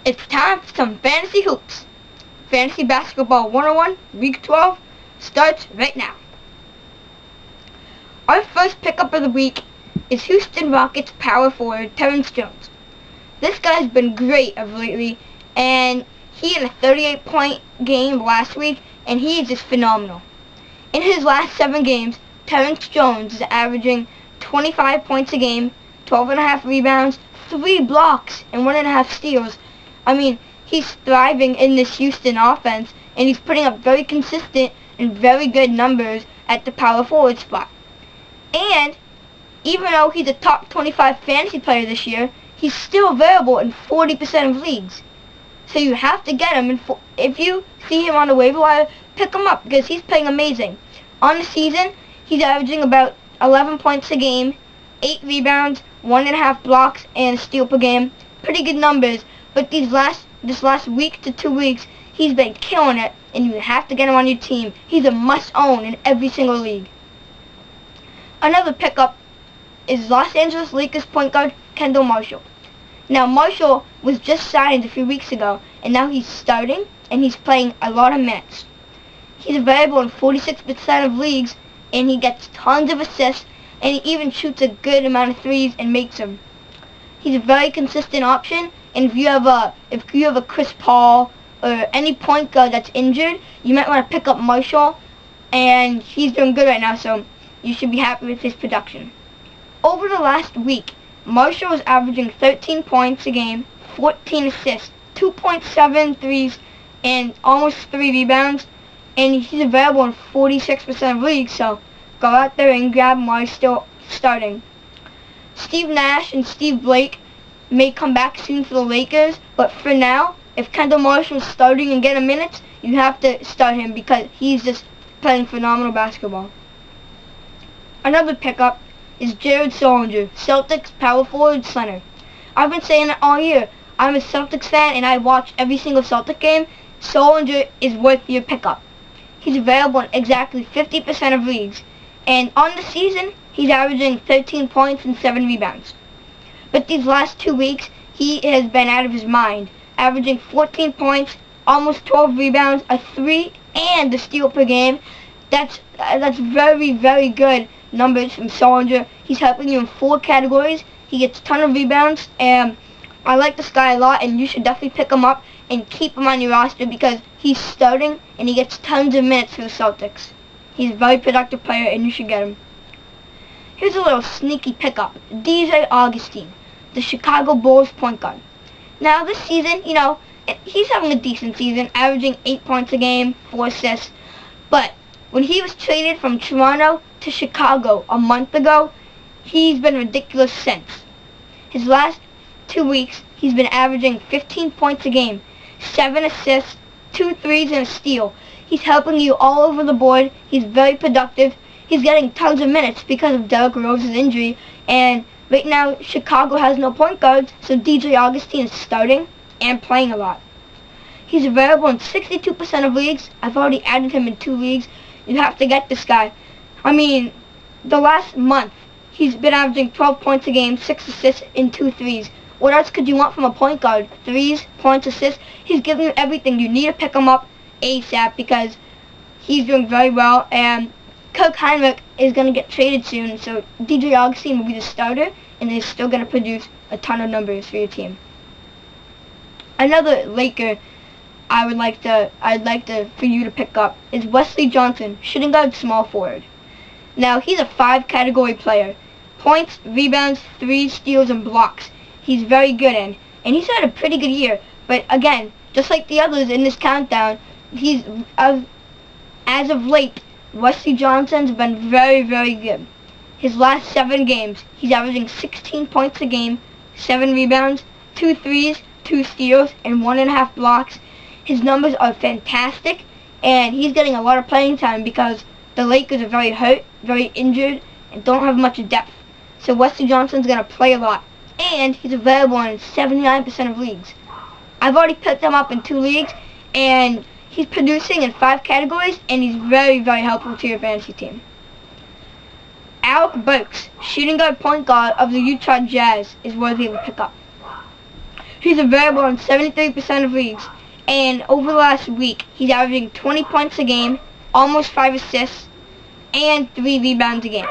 It's time for some fantasy hoops. Fantasy Basketball 101, Week 12, starts right now. Our first pickup of the week is Houston Rockets power forward Terrence Jones. This guy's been great of lately, and he had a 38-point game last week, and he is just phenomenal. In his last 7 games, Terrence Jones is averaging 25 points a game, 12.5 rebounds, 3 blocks, and 1.5 steals. I mean, he's thriving in this Houston offense, and he's putting up very consistent and very good numbers at the power forward spot. And even though he's a top 25 fantasy player this year, he's still available in 40% of leagues. So you have to get him. If you see him on the waiver wire, pick him up because he's playing amazing. On the season, he's averaging about 11 points a game, 8 rebounds, 1.5 blocks, and a steal per game. Pretty good numbers. But this last week to 2 weeks, he's been killing it, and you have to get him on your team. He's a must-own in every single league. Another pickup is Los Angeles Lakers point guard Kendall Marshall. Now, Marshall was just signed a few weeks ago, and now he's starting, and he's playing a lot of minutes. He's available in 46% of leagues, and he gets tons of assists, and he even shoots a good amount of threes and makes them. He's a very consistent option, and if you have a Chris Paul or any point guard that's injured, you might want to pick up Marshall, and he's doing good right now, so you should be happy with his production. Over the last week, Marshall is averaging 13 points a game, 14 assists, 2.7 threes, and almost 3 rebounds, and he's available in 46% of leagues, so go out there and grab him while he's still starting. Steve Nash and Steve Blake may come back soon for the Lakers, but for now, if Kendall Marshall is starting and getting minutes, you have to start him because he's just playing phenomenal basketball. Another pickup is Jared Sullinger, Celtics power forward center. I've been saying it all year. I'm a Celtics fan and I watch every single Celtic game. Sullinger is worth your pickup. He's available in exactly 50% of leagues, and on the season, he's averaging 13 points and 7 rebounds. But these last 2 weeks, he has been out of his mind, averaging 14 points, almost 12 rebounds, a 3, and a steal per game. That's very, very good numbers from Sullinger. He's helping you in 4 categories. He gets a ton of rebounds, and I like this guy a lot, and you should definitely pick him up and keep him on your roster because he's starting, and he gets tons of minutes for the Celtics. He's a very productive player, and you should get him. Here's a little sneaky pickup, DJ Augustin, the Chicago Bulls point guard. Now this season, he's having a decent season, averaging 8 points a game, 4 assists. But when he was traded from Toronto to Chicago a month ago, he's been ridiculous since. His last 2 weeks, he's been averaging 15 points a game, 7 assists, 2 threes, and a steal. He's helping you all over the board. He's very productive. He's getting tons of minutes because of Derrick Rose's injury, and right now Chicago has no point guards, so DJ Augustin is starting and playing a lot. He's available in 62% of leagues. I've already added him in 2 leagues. You have to get this guy. I mean, the last month, he's been averaging 12 points a game, 6 assists, and 2 threes. What else could you want from a point guard? Threes, points, assists. He's giving you everything. You need to pick him up ASAP because he's doing very well, and Kirk Hinrich is going to get traded soon, so DJ Augustin will be the starter, and they're still going to produce a ton of numbers for your team. Another Laker I'd like for you to pick up is Wesley Johnson, shooting guard, small forward. Now, he's a 5-category player. Points, rebounds, threes, steals, and blocks. He's very good in, and he's had a pretty good year, but again, just like the others in this countdown, as of late, Wesley Johnson's been very, very good. His last 7 games, he's averaging 16 points a game, 7 rebounds, 2 threes, 2 steals, and 1.5 blocks. His numbers are fantastic, and he's getting a lot of playing time because the Lakers are very hurt, very injured, and don't have much depth. So Wesley Johnson's going to play a lot, and he's available in 79% of leagues. I've already picked him up in 2 leagues, and he's producing in 5 categories, and he's very, very helpful to your fantasy team. Alec Burks, shooting guard, point guard of the Utah Jazz, is worthy of a pickup. He's available in 73% of leagues. And over the last week, he's averaging 20 points a game, almost 5 assists, and 3 rebounds a game.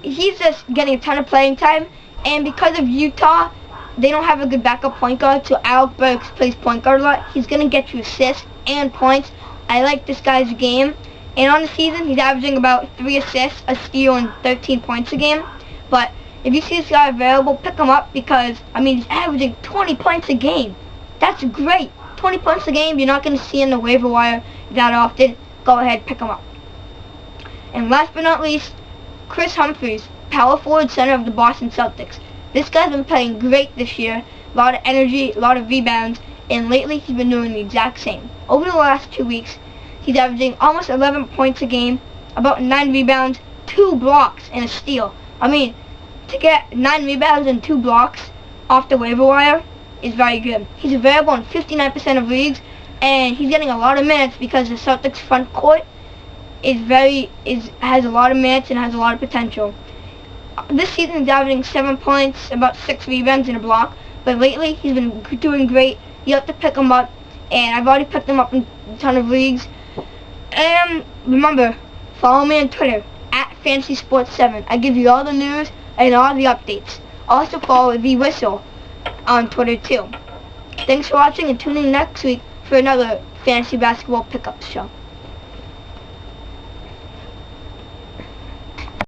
He's just getting a ton of playing time, and because of Utah, they don't have a good backup point guard, so Alec Burks plays point guard a lot. He's going to get you assists and points. I like this guy's game. And on the season, he's averaging about 3 assists, a steal, and 13 points a game. But if you see this guy available, pick him up because, I mean, he's averaging 20 points a game. That's great. 20 points a game, you're not going to see in the waiver wire that often. Go ahead, pick him up. And last but not least, Chris Humphries, power forward center of the Boston Celtics. This guy's been playing great this year. A lot of energy, a lot of rebounds, and lately he's been doing the exact same. Over the last 2 weeks, he's averaging almost 11 points a game, about 9 rebounds, 2 blocks, and a steal. I mean, to get 9 rebounds and 2 blocks off the waiver wire is very good. He's available in 59% of leagues, and he's getting a lot of minutes because the Celtics front court has a lot of minutes and has a lot of potential. This season he's averaging 7 points, about 6 rebounds and a block, but lately he's been doing great. You have to pick him up, and I've already picked him up in a ton of leagues. And remember, follow me on Twitter @FantasySports7. I give you all the news and all the updates. Also follow The Whistle on Twitter too. Thanks for watching, and tune in next week for another fantasy basketball pickup show.